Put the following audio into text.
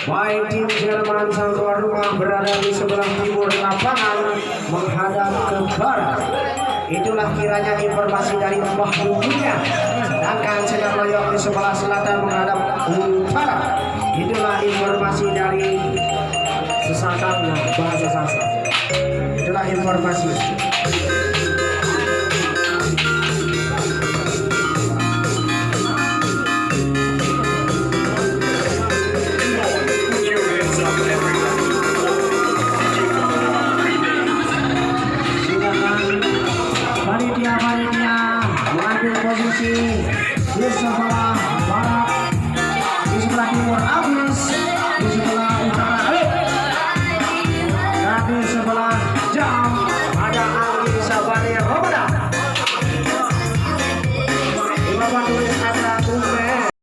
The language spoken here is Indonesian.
Baik tim Jerman sang tuan rumah berada di sebelah timur lapangan menghadap ke barat. Itulah kiranya informasi dari Mbah Dukunya. Sedangkan sedang Loyok di sebelah selatan menghadap utara. Itulah informasi dari sesatangnya bahasa sasa. Itulah informasi.